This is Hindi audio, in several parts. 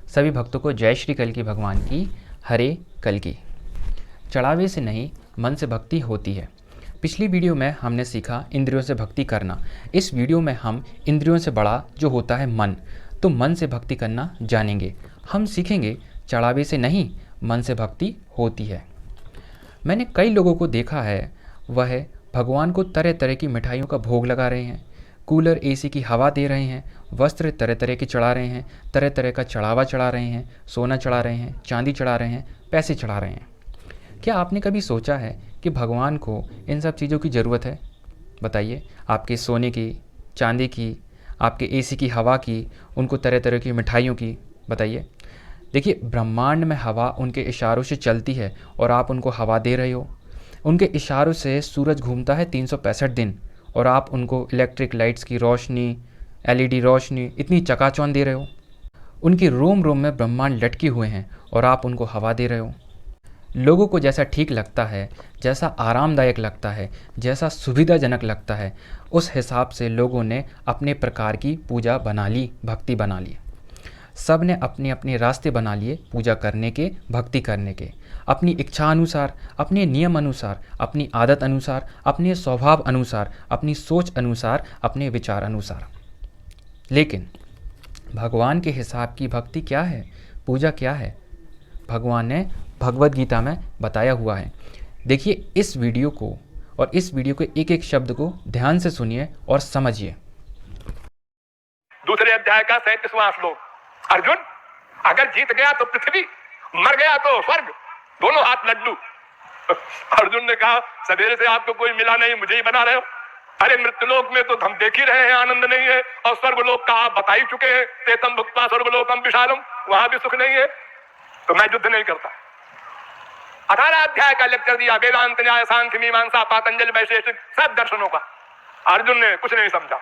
सभी भक्तों को जय श्री कल्कि भगवान की हरे कल्कि। चढ़ावे से नहीं मन से भक्ति होती है। पिछली वीडियो में हमने सीखा इंद्रियों से भक्ति करना। इस वीडियो में हम इंद्रियों से बड़ा जो होता है मन, तो मन से भक्ति करना जानेंगे। हम सीखेंगे चढ़ावे से नहीं मन से भक्ति होती है। मैंने कई लोगों को देखा है, वह भगवान को तरह तरह की मिठाइयों का भोग लगा रहे हैं, कूलर एसी की हवा दे रहे हैं, वस्त्र तरह तरह के चढ़ा रहे हैं, तरह तरह का चढ़ावा चढ़ा रहे हैं, सोना चढ़ा रहे हैं, चांदी चढ़ा रहे हैं, पैसे चढ़ा रहे हैं। क्या आपने कभी सोचा है कि भगवान को इन सब चीज़ों की ज़रूरत है? बताइए, आपके सोने की, चांदी की, आपके एसी की हवा की, उनको तरह तरह की मिठाइयों की, बताइए। देखिए, ब्रह्मांड में हवा उनके इशारों से चलती है और आप उनको हवा दे रहे हो। उनके इशारों से सूरज घूमता है 365 दिन और आप उनको इलेक्ट्रिक लाइट्स की रोशनी, एलईडी रोशनी इतनी चकाचौंध दे रहे हो। उनकी रोम रोम में ब्रह्मांड लटके हुए हैं और आप उनको हवा दे रहे हो। लोगों को जैसा ठीक लगता है, जैसा आरामदायक लगता है, जैसा सुविधाजनक लगता है, उस हिसाब से लोगों ने अपने प्रकार की पूजा बना ली, भक्ति बना ली। सब ने अपने अपने रास्ते बना लिए पूजा करने के, भक्ति करने के, अपनी इच्छा अनुसार, अपने नियम अनुसार, अपनी आदत अनुसार, अपने स्वभाव अनुसार, अपनी सोच अनुसार, अपने विचार अनुसार। लेकिन भगवान के हिसाब की भक्ति क्या है, पूजा क्या है, भगवान ने भगवत गीता में बताया हुआ है। देखिए इस वीडियो को, और इस वीडियो के एक एक शब्द को ध्यान से सुनिए और समझिए। दूसरे अध्याय का 37वां श्लोक। अर्जुन, अगर जीत गया तो पृथ्वी, मर गया तो स्वर्ग, दोनों हाथ लड्डू। अर्जुन ने कहा, सवेरे से आपको कोई मिला नहीं, मुझे ही बना रहे हो। अरे मृत्युलोक में तो हम देख ही रहे हैं, आनंद नहीं है, और स्वर्गलोक का आप बता ही चुके हैं, तेतम भुक्त्वा स्वर्गलोकम विशालम, वहां भी सुख नहीं है, तो मैं युद्ध नहीं करता। 18 अध्याय का लेक्चर दिया, वेदांत, न्याय, सांख्य, मीमांसा, पातंजलि, वैशेषिक, सब दर्शनों का। अर्जुन ने कुछ नहीं समझा।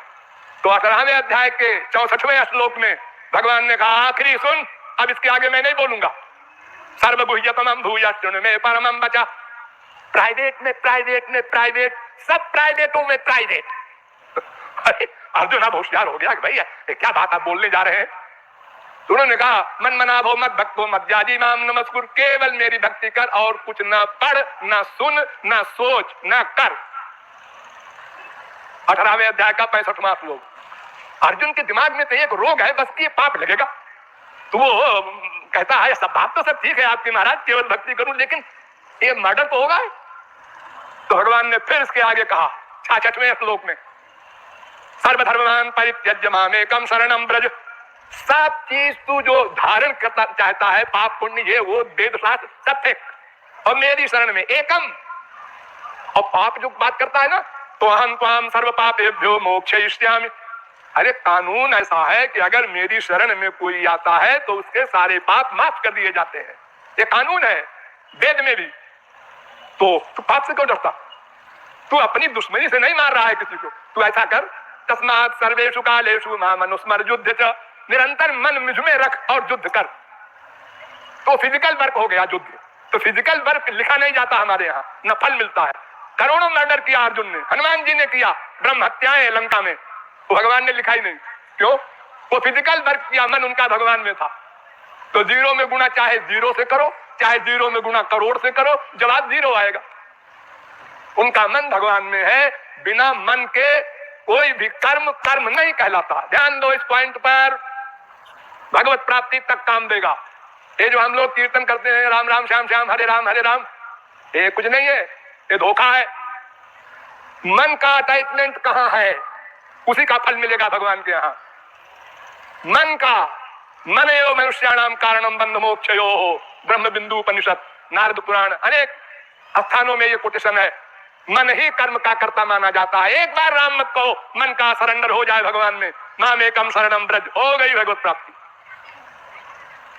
तो 18वें अध्याय के 64वें श्लोक में भगवान ने कहा, आखिरी सुन, अब इसके आगे मैं नहीं बोलूंगा। सर्वगुह्यतमं भूयश्चन में परमं वचा। प्राइवेट में प्राइवेट में प्राइवेट, सब प्राइवेटों में प्राइवेट। अरे अर्जुन अब होशियार हो गया कि भाई ये क्या बात आप बोलने जा रहे हैं। तो उन्होंने कहा, मन मना भो मत भक्तो मत जाजी माम नमस्कुर, केवल मेरी भक्ति कर और कुछ ना पढ़, ना सुन, ना सोच, ना कर। 18वें अध्याय का 65वां श्लोक। अर्जुन के दिमाग में तो एक रोग है, बस कि ये पाप लगेगा। तो वो कहता है, सब बात तो सब ठीक है आपकी महाराज, केवल भक्ति करूं, लेकिन ये मर्डर तो होगा। तो भगवान ने फिर इसके आगे कहा 66वें श्लोक में, सर्वधर्मान परित्यज्य मामेकम शरणं व्रज। सब चीज तू जो धारण करता चाहता है, पाप पुण्य, ये वो वेद शास्त्र सब फेंक, और मेरी शरण में एकम। और पाप जो बात करता है ना, तो अहम त्वाम सर्व पापेभ्यो मोक्षयिष्यामि। अरे कानून ऐसा है कि अगर मेरी शरण में कोई आता है तो उसके सारे पाप माफ कर दिए जाते हैं। ये कानून है वेद में भी। तो तू पाप से क्यों डरता? तू अपनी दुश्मनी से नहीं मार रहा है किसी को। तू ऐसा कर, तस्मात् सर्वेषु कालेषु माम अनुस्मर युद्ध च। निरंतर मन मुझ में रख और युद्ध कर। तो फिजिकल वर्क हो गया युद्ध। तो फिजिकल वर्क लिखा नहीं जाता हमारे यहाँ, न फल मिलता है। करोड़ों मर्डर किया अर्जुन ने, हनुमान जी ने किया, ब्रह्म हत्याएं लंका में, तो भगवान ने लिखा ही नहीं। क्यों? वो फिजिकल वर्क किया, मन उनका भगवान में था। तो 0 में गुणा चाहे 0 से करो, चाहे 0 में गुणा करोड़ से करो, जवाब 0 आएगा। उनका मन भगवान में है। बिना मन के कोई भी कर्म कर्म नहीं कहलाता। ध्यान दो इस पॉइंट पर, भगवत प्राप्ति तक काम देगा। ये जो हम लोग कीर्तन करते हैं, राम राम श्याम श्याम हरे राम, ये कुछ नहीं है, ये धोखा है। मन का अटैचमेंट कहां है, उसी का फल मिलेगा भगवान के यहाँ। मन का, मन एव मनुष्याणाम कारणम बंध मोक्षयो हो, ब्रह्म बिंदु उपनिषद, नारद पुराण, अनेक स्थानों में ये कोटेशन है। मन ही कर्म का कर्ता माना जाता है। एक बार राम मत कहो, मन का सरेंडर हो जाए भगवान में, माम एकम शरणम व्रज, हो गई भगवत प्राप्ति।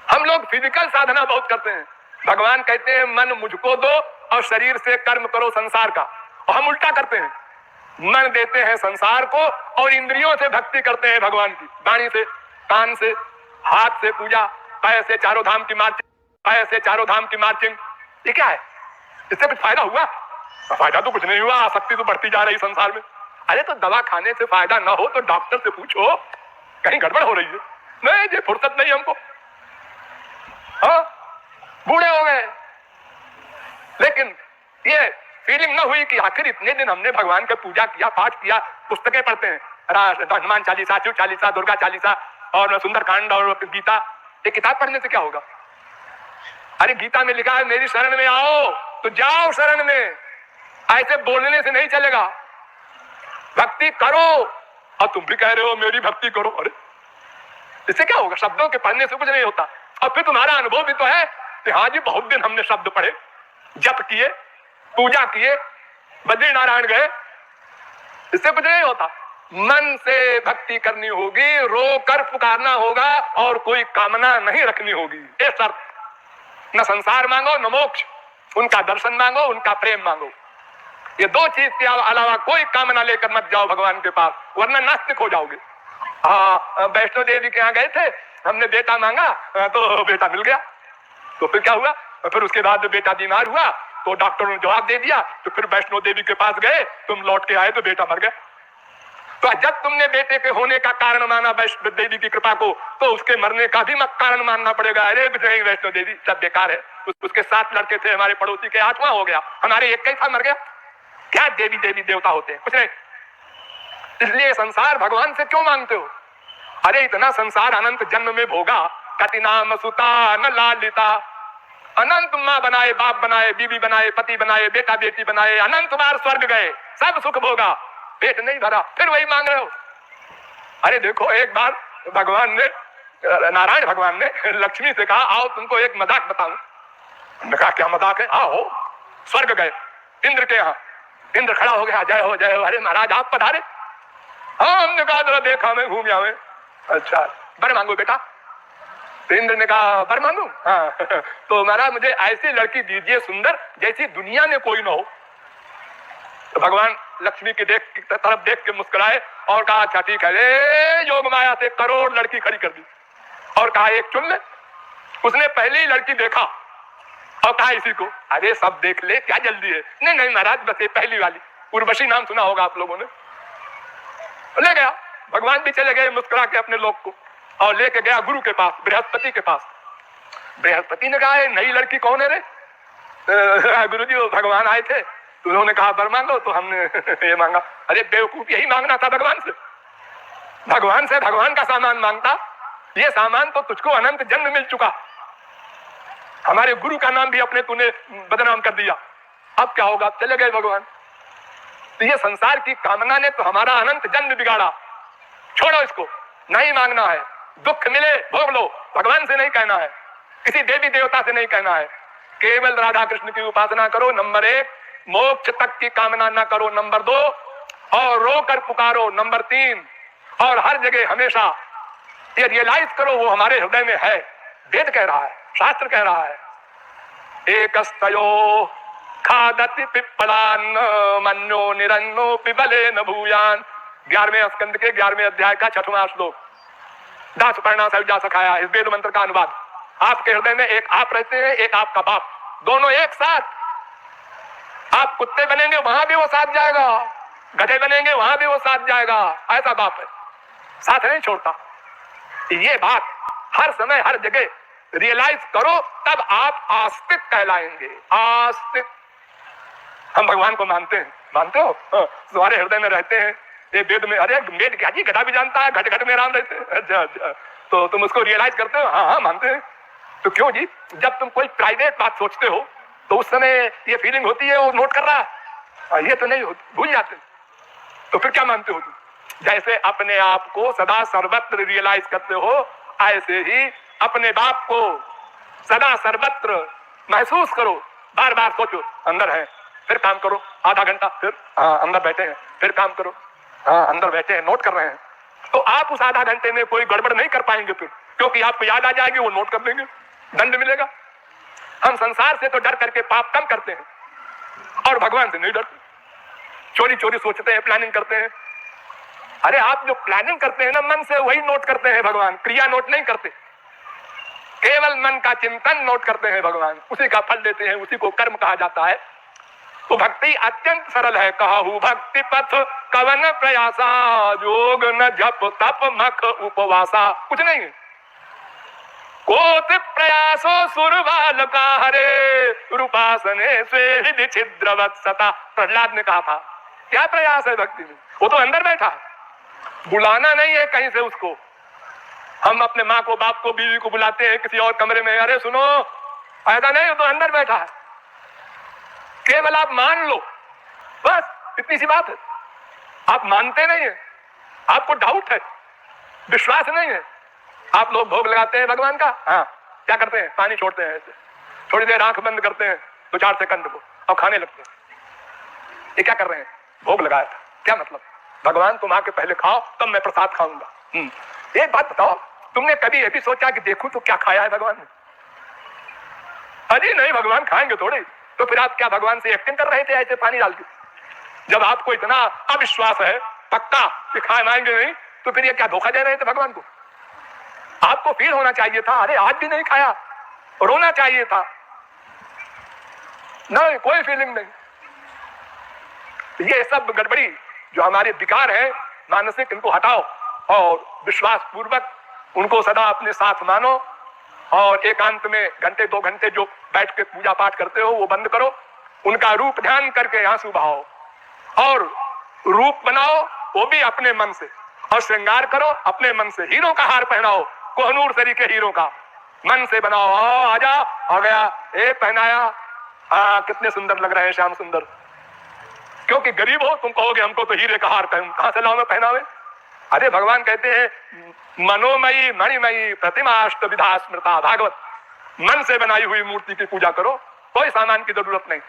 हम लोग फिजिकल साधना बहुत करते हैं। भगवान कहते हैं मन मुझको दो और शरीर से कर्म करो संसार का, और हम उल्टा करते हैं। मन देते हैं संसार को और इंद्रियों से भक्ति करते हैं भगवान की। वाणी से, कान से, हाथ से पूजा, पैर से चारों धाम की मार्चिंग, पैर से चारों धाम की मार्चिंग। ये क्या है? इससे कुछ फायदा हुआ? फायदा तो कुछ नहीं हुआ, आसक्ति तो बढ़ती जा रही संसार में। अरे तो दवा खाने से फायदा ना हो तो डॉक्टर से पूछो, कहीं गड़बड़ हो रही है। नहीं जी, फुर्सत नहीं हमको। हाँ, बूढ़े हो गए, लेकिन ये फीलिंग न हुई कि आखिर इतने दिन हमने भगवान का पूजा किया, पाठ किया, पुस्तकें पढ़ते हैं, हनुमान चालीसा, शिव चालीसा, दुर्गा चालीसा और सुंदरकांड और गीता, ये किताब पढ़ने से क्या होगा? अरे गीता में लिखा है मेरी शरण में आओ तो जाओ शरण में, ऐसे बोलने से नहीं चलेगा। भक्ति करो, और तुम भी कह रहे हो मेरी भक्ति करो, अरे इससे क्या होगा? शब्दों के पढ़ने से कुछ नहीं होता। और फिर तुम्हारा अनुभव भी तो है कि हाँ जी बहुत दिन हमने शब्द पढ़े, जप किए, पूजा किए, बद्री नारायण गए, इससे कुछ नहीं होता। मन से भक्ति करनी होगी, रो कर पुकारना होगा और कोई कामना नहीं रखनी होगी, ये शर्त। न संसार मांगो न मोक्ष, उनका दर्शन मांगो, उनका प्रेम मांगो। ये दो चीज के अलावा कोई कामना लेकर मत जाओ भगवान के पास, वरना नास्तिक हो जाओगे। हाँ, वैष्णो देवी के यहाँ गए थे, हमने बेटा मांगा तो बेटा मिल गया, तो फिर क्या हुआ? फिर उसके बाद बेटा बीमार हुआ तो डॉक्टर ने जवाब दे दिया, तो फिर वैष्णो देवी के पास गए, तुम लौट के आए तो बेटा मर गया। तो जब तुमने बेटे के होने का कारण माना वैष्णो देवी की कृपा को, तो उसके मरने का भी कारण मानना पड़ेगा। अरे वैष्णो देवी सब बेकार है, उसके 7 लड़के थे, हमारे पड़ोसी के 8वां हो गया, हमारे एक ही था मर गया। क्या देवी देवी देवता होते हैं? कुछ नहीं। इसलिए संसार भगवान से क्यों मांगते हो? अरे इतना संसार अनंत जन्म में भोगा, कति नाम सुता न लालिता, अनंत माँ बनाए, बाप बनाए, बीवी बनाए, पति बनाए, बेटा बेटी बनाए, अनंत बार स्वर्ग गए, सब सुख भोगा, पेट नहीं भरा, फिर वही मांग रहे हो। अरे देखो, एक बार भगवान ने, नारायण भगवान ने लक्ष्मी से कहा आओ तुमको एक मजाक बताऊं। उन्होंने कहा क्या मजाक है? आओ। स्वर्ग गए इंद्र के यहाँ, इंद्र खड़ा हो गया, जय हो जय हो। अरे महाराज आप पधारे? हाँ, हमने कहा जरा देखा मैं घूम आवे। अच्छा बर मांगो बेटा। तो इंद्र ने कहा बर मांगू? हाँ तो महाराज मुझे ऐसी लड़की दीजिए सुंदर जैसी दुनिया में कोई ना हो। तो भगवान लक्ष्मी की तरफ देख के मुस्कुराए और कहा अच्छा ठीक है। योग माया से करोड़ लड़की खड़ी कर दी और कहा एक चुन ले। उसने पहली ही लड़की देखा और कहा इसी को। अरे सब देख ले, क्या जल्दी है? नहीं नहीं महाराज बस ये पहली वाली, उर्वशी नाम सुना होगा आप लोगों ने। ले गया, भगवान भी चले गए मुस्कुरा के अपने लोग को, और लेके गया गुरु के पास, बृहस्पति के पास। बृहस्पति ने कहा नई लड़की कौन है रे? गुरु जी वो भगवान आए थे तो उन्होंने कहा बर मांगो, तो हमने ये मांगा। अरे बेवकूफ, यही मांगना था भगवान से। भगवान से भगवान का सामान मांगता, ये सामान तो तुझको अनंत जन्म मिल चुका। हमारे गुरु का नाम भी अपने तूने बदनाम कर दिया, अब क्या होगा? चले गए भगवान। तो ये संसार की कामना ने तो हमारा अनंत जन्म बिगाड़ा। छोड़ो इसको, नहीं मांगना है। दुख मिले भोग लो, भगवान से नहीं कहना है, किसी देवी देवता से नहीं कहना है। केवल राधा कृष्ण की उपासना करो, नंबर 1। मोक्ष तक की कामना ना करो, नंबर 2। और रो कर पुकारो, नंबर 3। और हर जगह हमेशा ये रियलाइज करो वो हमारे हृदय में है। वेद कह रहा है, शास्त्र कह रहा है, एकस्तयो खादति पिप्पलान मन्यो निरन्नो पिबले न भूयान। 11वें स्कंद के 11वें अध्याय का 6वां श्लोक। दास पर्णा सविजा सखाया, इस वेद मंत्र का अनुवाद। आपके हृदय में एक आप रहते हैं, एक आपका बाप, दोनों एक साथ। आप कुत्ते बनेंगे वहां भी वो साथ जाएगा, गधे बनेंगे वहां भी वो साथ जाएगा। ऐसा बाप है, साथ नहीं छोड़ता। ये बात हर समय हर जगह रियलाइज करो, तब आप आस्तिक कहलाएंगे। आस्तिक। हम भगवान को मानते हैं, मानते हो? तुम्हारे हृदय में रहते हैं। ये वेद में, अरे वेद क्या जी, गधा भी जानता है, घट घट में राम रहते हैं। अच्छा अच्छा, तो तुम उसको रियलाइज करते हो? हाँ हाँ मानते हैं। तो क्यों जी? जब तुम कोई प्राइवेट बात सोचते हो तो उस समय ये फीलिंग होती है वो नोट कर रहा है, ये तो नहीं होती, भूल जाते। तो फिर क्या मानते हो तुम? जैसे अपने आप को सदा सर्वत्र रियलाइज करते हो, ऐसे ही अपने बाप को सदा सर्वत्र महसूस करो। बार बार सोचो अंदर है, फिर काम करो। आधा घंटा फिर हाँ अंदर बैठे हैं, फिर काम करो। हाँ अंदर बैठे हैं, नोट कर रहे हैं। तो आप उस आधा घंटे में कोई गड़बड़ नहीं कर पाएंगे फिर, क्योंकि आपको याद आ जाएगी, वो नोट कर देंगे, दंड मिलेगा। हम संसार से तो डर करके पाप कम करते हैं और भगवान से नहीं डरते। चोरी चोरी सोचते हैं, प्लानिंग करते हैं। अरे आप जो प्लानिंग करते हैं ना मन से, वही नोट करते हैं भगवान, क्रिया नोट नहीं करते। केवल मन का चिंतन नोट करते हैं भगवान, उसी का फल देते हैं, उसी को कर्म कहा जाता है। तो भक्ति अत्यंत सरल है। कहूँ भक्ति पथ कवन प्रयासा, योग न जप तप मख उपवासा। कुछ नहीं है, कोटि प्रयास सो सुरबाल का हरे रूपासने से छिद्रवत्सता। प्रहलाद ने कहा था क्या प्रयास है भक्ति में, वो तो अंदर बैठा, बुलाना नहीं है कहीं से उसको। हम अपने माँ को, बाप को, बीवी को बुलाते हैं किसी और कमरे में, अरे सुनो, ऐसा नहीं, वो तो अंदर बैठा है। केवल आप मान लो, बस इतनी सी बात है। आप मानते नहीं है, आपको डाउट है, विश्वास नहीं है। आप लोग भोग लगाते हैं भगवान का, हाँ क्या करते हैं, पानी छोड़ते हैं ऐसे, थोड़ी देर आंख बंद करते हैं 2-4 सेकंड को और खाने लगते हैं। ये क्या कर रहे हैं, भोग लगाया था, क्या मतलब, भगवान तुम आके पहले खाओ तब मैं प्रसाद खाऊंगा। एक बात बताओ, तुमने कभी ये भी सोचा कि देखूं तो क्या खाया है भगवान ने? अरे नहीं, भगवान खाएंगे थोड़े, तो फिर आप क्या भगवान से एक्टिंग कर रहे थे ऐसे पानी डाल के? जब आपको इतना अविश्वास है पक्का कि खाएंगे नहीं, तो फिर ये क्या धोखा दे रहे थे भगवान को? आपको फील होना चाहिए था, अरे आज भी नहीं खाया, रोना चाहिए था। नहीं, कोई फीलिंग नहीं। ये सब गड़बड़ी जो हमारे विकार है मानसिक, इनको हटाओ और विश्वास पूर्वक उनको सदा अपने साथ मानो। और एकांत में घंटे 2 घंटे जो बैठ के पूजा पाठ करते हो वो बंद करो, उनका रूप ध्यान करके आंसू बहाओ और रूप बनाओ, वो भी अपने मन से, और श्रृंगार करो अपने मन से। हीरो का हार पहनाओ, कोहनूर सरी के हीरो का, मन से बनाओ। आजा, आ गया, एक पहनाया, हाँ कितने सुंदर लग रहे हैं श्याम सुंदर। क्योंकि गरीब हो, तुम कहोगे हमको तो हीरे का हार कहां से लाओ मैं पहनावे। अरे भगवान कहते हैं मनोमयी मणिमयी प्रतिमाष्ट विधा स्मृता। भागवत, मन से बनाई हुई मूर्ति की पूजा करो, कोई सामान की जरूरत नहीं।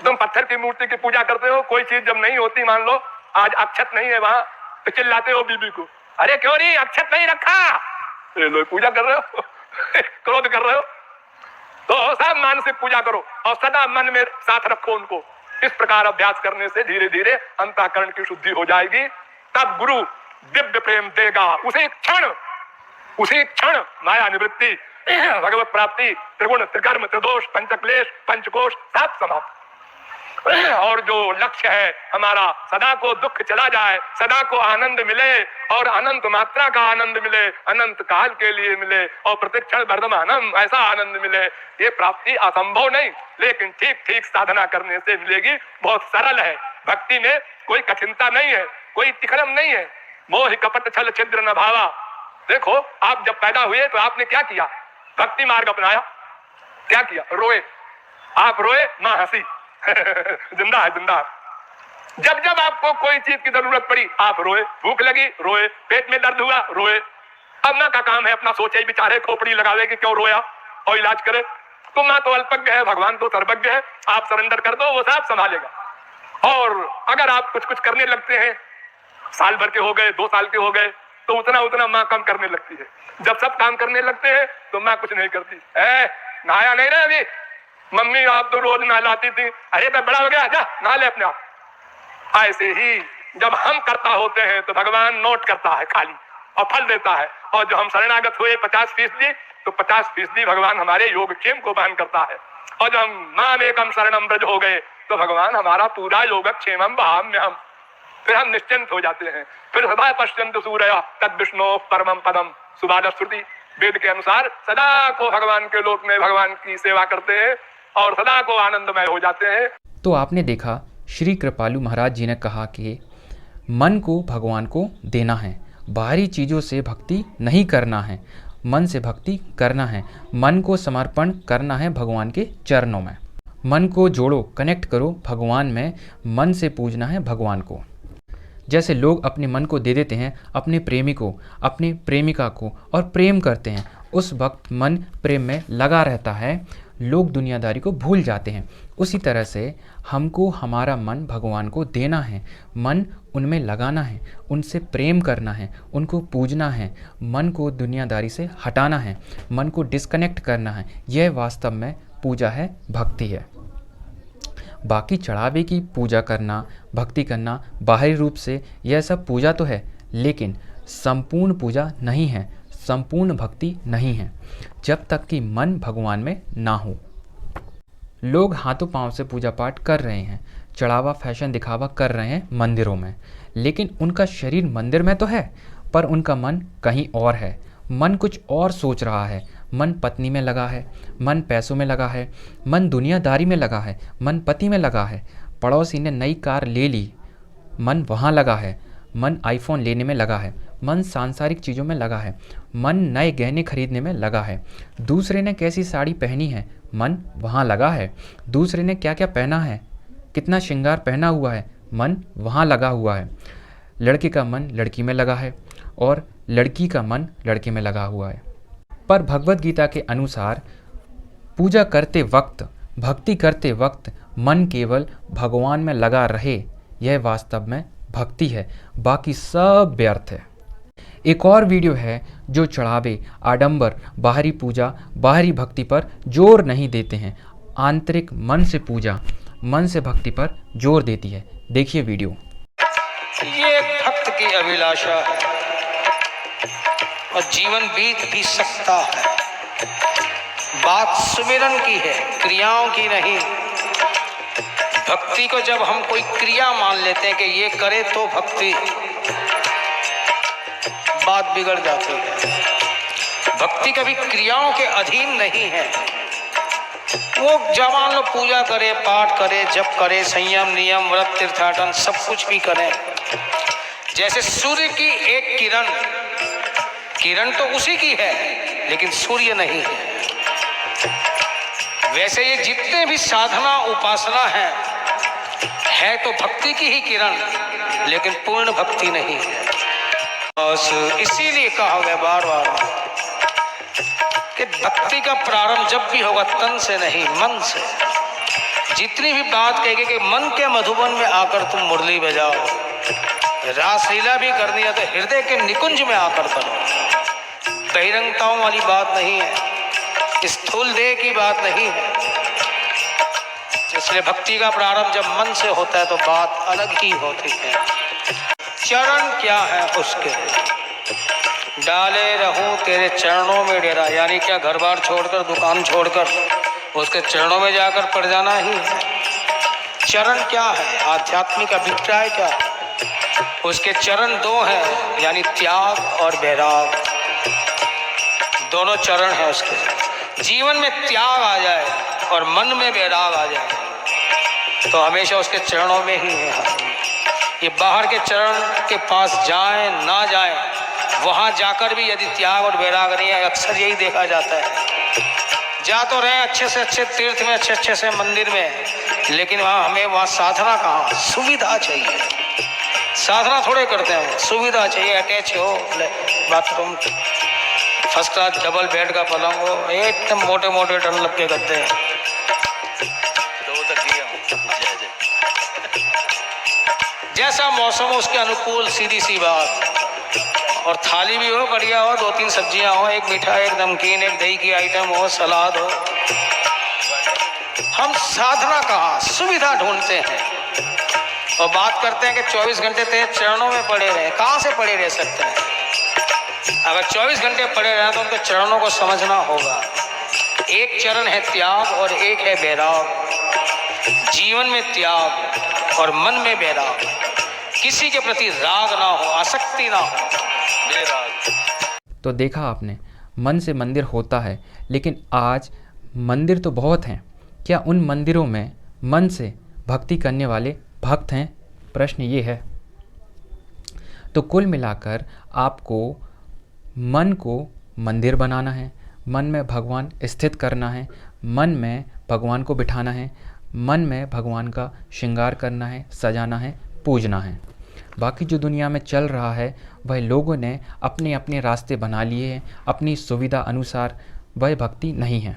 तुम पत्थर की मूर्ति की पूजा करते हो, कोई चीज जब नहीं होती, मान लो आज अक्षत नहीं है वहां, तो चिल्लाते हो बीबी को, अरे क्यों नहीं अक्षत नहीं रखा, लो पूजा कर रहे हो क्रोध कर रहे हो। तो सब मानसिक पूजा करो और सदा मन में साथ रखो उनको। इस प्रकार अभ्यास करने से धीरे धीरे अंतःकरण की शुद्धि हो जाएगी। तब गुरु दिव्य प्रेम देगा, उसी क्षण माया निवृत्ति, भगवत प्राप्ति, त्रिगुण त्रिकर्म त्रिदोष पंचक्लेश पंचकोश सब समाप्त। और जो लक्ष्य है हमारा, सदा को दुख चला जाए, सदा को आनंद मिले और अनंत मात्रा का आनंद मिले, अनंत काल के लिए मिले और प्रतिक्षण वर्धमानम ऐसा आनंद मिले, ये प्राप्ति असंभव नहीं, लेकिन ठीक ठीक साधना करने से मिलेगी। बहुत सरल है, भक्ति में कोई कठिनता नहीं है, कोई तिकड़म नहीं है। मोह कपट छल छिद्र न भावा। देखो, आप जब पैदा हुए तो आपने क्या किया, भक्ति मार्ग अपनाया। क्या किया, रोए, आप रोए, मां हंसी जिंदा है, जिंदा है। जब जब आपको कोई चीज की जरूरत पड़ी आप रोए, भूख लगी रोए, पेट में दर्द हुआ रोए। अब माँ का काम है अपना सोचे विचारे, खोपड़ी लगावे कि क्यों रोया और इलाज करे। तो माँ तो अल्पज्ञ है, भगवान तो सर्वज्ञ है, आप सरेंडर कर दो, वो सब संभालेगा। और अगर आप कुछ कुछ करने लगते हैं, साल भर के हो गए, 2 साल के हो गए, तो उतना उतना माँ कम करने लगती है। जब सब काम करने लगते हैं तो माँ कुछ नहीं करती। नहाया नहीं ना अभी, मम्मी आप तो रोज नहलाती थी, अरे मैं बड़ा हो गया, जा नहा ले अपने आप। ऐसे ही जब हम करता होते हैं तो भगवान नोट करता है खाली और फल देता है। और जो हम शरणागत हुए 50%, तो 50% भगवान हमारे योगक्षेम को बहन करता है। और जब हम मामेकम शरणम ब्रज हो गए तो भगवान हमारा पूरा योगक्षेमम वहाम्यहम्, फिर हम निश्चिंत हो जाते हैं। फिर सदा पश्यन्तु सूरय तद विष्णु परमं पदम। सुबाल श्रुति वेद के अनुसार सदा को भगवान के लोक में भगवान की सेवा करते हैं और सदा को आनंदमय हो जाते हैं। तो आपने देखा श्री कृपालु महाराज जी ने कहा कि मन को भगवान को देना है, बाहरी चीज़ों से भक्ति नहीं करना है, मन से भक्ति करना है, मन को समर्पण करना है भगवान के चरणों में। मन को जोड़ो, कनेक्ट करो भगवान में, मन से पूजना है भगवान को। जैसे लोग अपने मन को दे देते हैं अपने प्रेमी को, अपनी प्रेमिका को और प्रेम करते हैं, उस वक्त मन प्रेम में लगा रहता है, लोग दुनियादारी को भूल जाते हैं। उसी तरह से हमको हमारा मन भगवान को देना है, मन उनमें लगाना है, उनसे प्रेम करना है, उनको पूजना है, मन को दुनियादारी से हटाना है, मन को डिस्कनेक्ट करना है। यह वास्तव में पूजा है, भक्ति है। बाकी चढ़ावे की पूजा करना, भक्ति करना बाहरी रूप से, यह सब पूजा तो है, लेकिन संपूर्ण पूजा नहीं है, संपूर्ण भक्ति नहीं है, जब तक कि मन भगवान में ना हो। लोग हाथों पांव से पूजा पाठ कर रहे हैं, चढ़ावा फैशन दिखावा कर रहे हैं मंदिरों में, लेकिन उनका शरीर मंदिर में तो है पर उनका मन कहीं और है। मन कुछ और सोच रहा है, मन पत्नी में लगा है, मन पैसों में लगा है, मन दुनियादारी में लगा है, मन पति में लगा है, पड़ोसी ने नई कार ले ली, मन वहाँ लगा है, मन आईफोन लेने में लगा है, मन सांसारिक चीज़ों में लगा है, मन नए गहने खरीदने में लगा है, दूसरे ने कैसी साड़ी पहनी है, मन वहाँ लगा है, दूसरे ने क्या क्या पहना है, कितना श्रृंगार पहना हुआ है, मन वहाँ लगा हुआ है। लड़के का मन लड़की में लगा है और लड़की का मन लड़के में लगा हुआ है। पर भगवत गीता के अनुसार पूजा करते वक्त, भक्ति करते वक्त मन केवल भगवान में लगा रहे, यह वास्तव में भक्ति है, बाकी सब व्यर्थ है। एक और वीडियो है जो चढ़ावे, आडंबर, बाहरी पूजा, बाहरी भक्ति पर जोर नहीं देते हैं, आंतरिक मन से पूजा, मन से भक्ति पर जोर देती है। देखिए वीडियो। ये भक्त की अभिलाषा है और जीवन बीत भी सकता है। बात सुमिरन की है, क्रियाओं की नहीं। भक्ति को जब हम कोई क्रिया मान लेते हैं कि ये करे तो भक्ति, बात बिगड़ जाती है। भक्ति कभी क्रियाओं के अधीन नहीं है। वो जवान लोग पूजा करे, पाठ करे, जप करे, संयम, नियम, व्रत, तीर्थाटन सब कुछ भी करें। जैसे सूर्य की एक किरण, किरण तो उसी की है लेकिन सूर्य नहीं है, वैसे ये जितने भी साधना उपासना है तो भक्ति की ही किरण लेकिन पूर्ण भक्ति नहीं है। और इसीलिए कहा गया बार बार कि भक्ति का प्रारंभ जब भी होगा तन से नहीं, मन से। जितनी भी बात कहेगी कि मन के मधुबन में आकर तुम मुरली बजाओ, रासलीला भी करनी है तो हृदय के निकुंज में आकर करो। बहिरंगताओं वाली बात नहीं है, स्थूल देह की बात नहीं है। इसलिए भक्ति का प्रारंभ जब मन से होता है तो बात अलग ही होती है। चरण क्या है उसके, डाले रहूं तेरे चरणों में डेरा, यानी क्या घर बार छोड़कर, दुकान छोड़कर उसके चरणों में जाकर पड़ जाना ही है। चरण क्या है, आध्यात्मिक अभिप्राय क्या है, उसके चरण दो हैं, यानी त्याग और वैराग, दोनों चरण हैं उसके। जीवन में त्याग आ जाए और मन में वैराग आ जाए तो हमेशा उसके चरणों में ही है। ये बाहर के चरण के पास जाएं ना जाएं, वहाँ जाकर भी यदि त्याग और वैराग नहीं है, अक्सर यही देखा जाता है। जा तो रहे अच्छे से अच्छे तीर्थ में, अच्छे से मंदिर में, लेकिन वहाँ हमें वहाँ साधना कहाँ, सुविधा चाहिए। साधना थोड़े करते हैं, सुविधा चाहिए, अटैच हो bathroom, first class double bed का पलंग हो, एकदम मोटे मोटे डंडल के गद्दे हैं। जैसा मौसम हो उसके अनुकूल, सीधी सी बात। और थाली भी हो, बढ़िया हो, 2-3 सब्जियां हो, एक मीठा, एक नमकीन, एक दही की आइटम हो, सलाद हो। हम साधना कहाँ, सुविधा ढूंढते हैं और बात करते हैं कि 24 घंटे तेरे चरणों में पड़े रहे। कहाँ से पड़े रह सकते हैं? अगर 24 घंटे पड़े रहे तो उनके चरणों को समझना होगा। एक चरण है त्याग और एक है वैराग। जीवन में त्याग और मन में वैराग, किसी के प्रति राग ना हो, आसक्ति ना हो, वैराग। तो देखा आपने, मन से मंदिर होता है, लेकिन आज मंदिर तो बहुत हैं, क्या उन मंदिरों में मन से भक्ति करने वाले भक्त हैं? प्रश्न ये है। तो कुल मिलाकर आपको मन को मंदिर बनाना है, मन में भगवान स्थित करना है, मन में भगवान को बिठाना है, मन में भगवान का श्रृंगार करना है, सजाना है, पूजना है। बाकी जो दुनिया में चल रहा है वह लोगों ने अपने अपने रास्ते बना लिए हैं, अपनी सुविधा अनुसार, वह भक्ति नहीं है।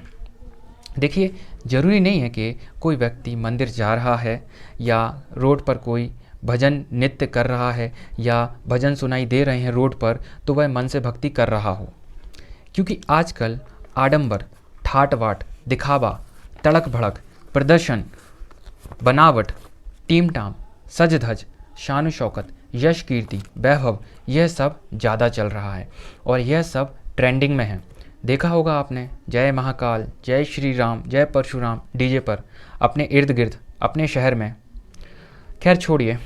देखिए, ज़रूरी नहीं है कि कोई व्यक्ति मंदिर जा रहा है या रोड पर कोई भजन नृत्य कर रहा है या भजन सुनाई दे रहे हैं रोड पर तो वह मन से भक्ति कर रहा हो। क्योंकि आजकल आडंबर, ठाट बाट, दिखावा, तड़क भड़क, प्रदर्शन, बनावट, टीम टाम, सज धज, शान शौकत, यश कीर्ति, वैभव, यह सब ज़्यादा चल रहा है और यह सब ट्रेंडिंग में है। देखा होगा आपने, जय महाकाल, जय श्री राम, जय परशुराम डीजे पर अपने इर्द गिर्द, अपने शहर में। खैर छोड़िए।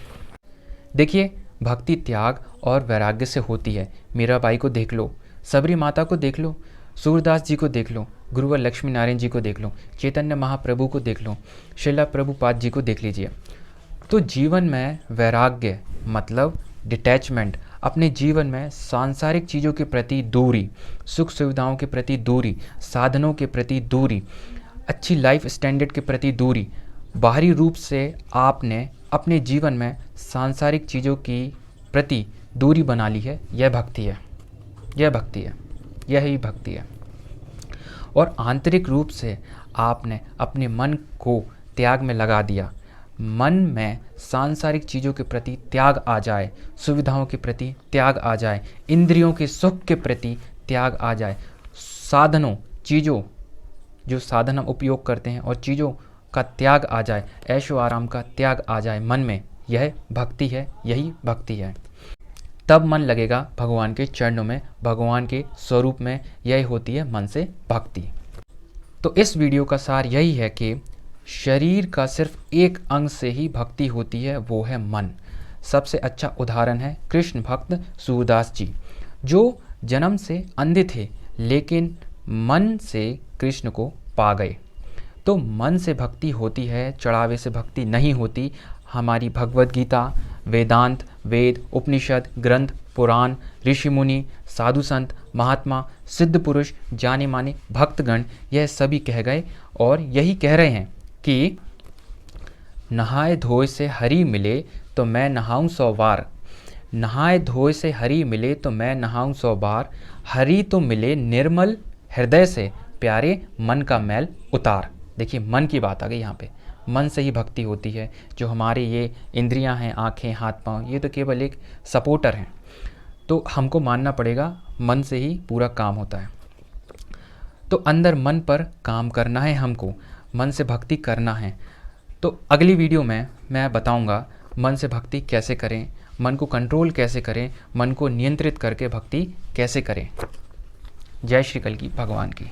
देखिए, भक्ति त्याग और वैराग्य से होती है। मीराबाई को देख लो, सबरी माता को देख लो, सूरदास जी को देख लो, गुरुवर लक्ष्मी नारायण जी को देख लो, चैतन्य महाप्रभु को देख लो, श्रीला प्रभुपाद जी को देख लीजिए। तो जीवन में वैराग्य मतलब डिटैचमेंट, अपने जीवन में सांसारिक चीज़ों के प्रति दूरी, सुख सुविधाओं के प्रति दूरी, साधनों के प्रति दूरी, अच्छी लाइफ स्टैंडर्ड के प्रति दूरी, बाहरी रूप से आपने अपने जीवन में सांसारिक चीज़ों की प्रति दूरी बना ली है, यह भक्ति है, यह भक्ति है, यही भक्ति है। और आंतरिक रूप से आपने अपने मन को त्याग में लगा दिया, मन में सांसारिक चीज़ों के प्रति त्याग आ जाए, सुविधाओं के प्रति त्याग आ जाए, इंद्रियों के सुख के प्रति त्याग आ जाए, साधनों चीज़ों जो साधन हम उपयोग करते हैं और चीज़ों का त्याग आ जाए, ऐशो आराम का त्याग आ जाए मन में, यह भक्ति है, यही भक्ति है। तब मन लगेगा भगवान के चरणों में, भगवान के स्वरूप में, यही होती है मन से भक्ति। तो इस वीडियो का सार यही है कि शरीर का सिर्फ एक अंग से ही भक्ति होती है, वो है मन। सबसे अच्छा उदाहरण है कृष्ण भक्त सूरदास जी, जो जन्म से अंधे थे लेकिन मन से कृष्ण को पा गए। तो मन से भक्ति होती है, चढ़ावे से भक्ति नहीं होती। हमारी भगवद गीता, वेदांत, वेद, उपनिषद, ग्रंथ, पुराण, ऋषि मुनि, साधु संत, महात्मा, सिद्ध पुरुष, जाने माने भक्तगण, यह सभी कह गए और यही कह रहे हैं कि नहाए धोए से हरि मिले तो मैं नहाऊं 100 बार, नहाए धोए से हरि मिले तो मैं नहाऊं 100 बार, हरि तो मिले निर्मल हृदय से, प्यारे मन का मैल उतार। देखिए मन की बात आ गई यहाँ पे, मन से ही भक्ति होती है। जो हमारी ये इंद्रियां हैं, आँखें, हाथ पांव, ये तो केवल एक सपोर्टर हैं। तो हमको मानना पड़ेगा मन से ही पूरा काम होता है। तो अंदर मन पर काम करना है, हमको मन से भक्ति करना है। तो अगली वीडियो में मैं बताऊंगा मन से भक्ति कैसे करें, मन को कंट्रोल कैसे करें, मन को नियंत्रित करके भक्ति कैसे करें। जय श्री कल्की भगवान की।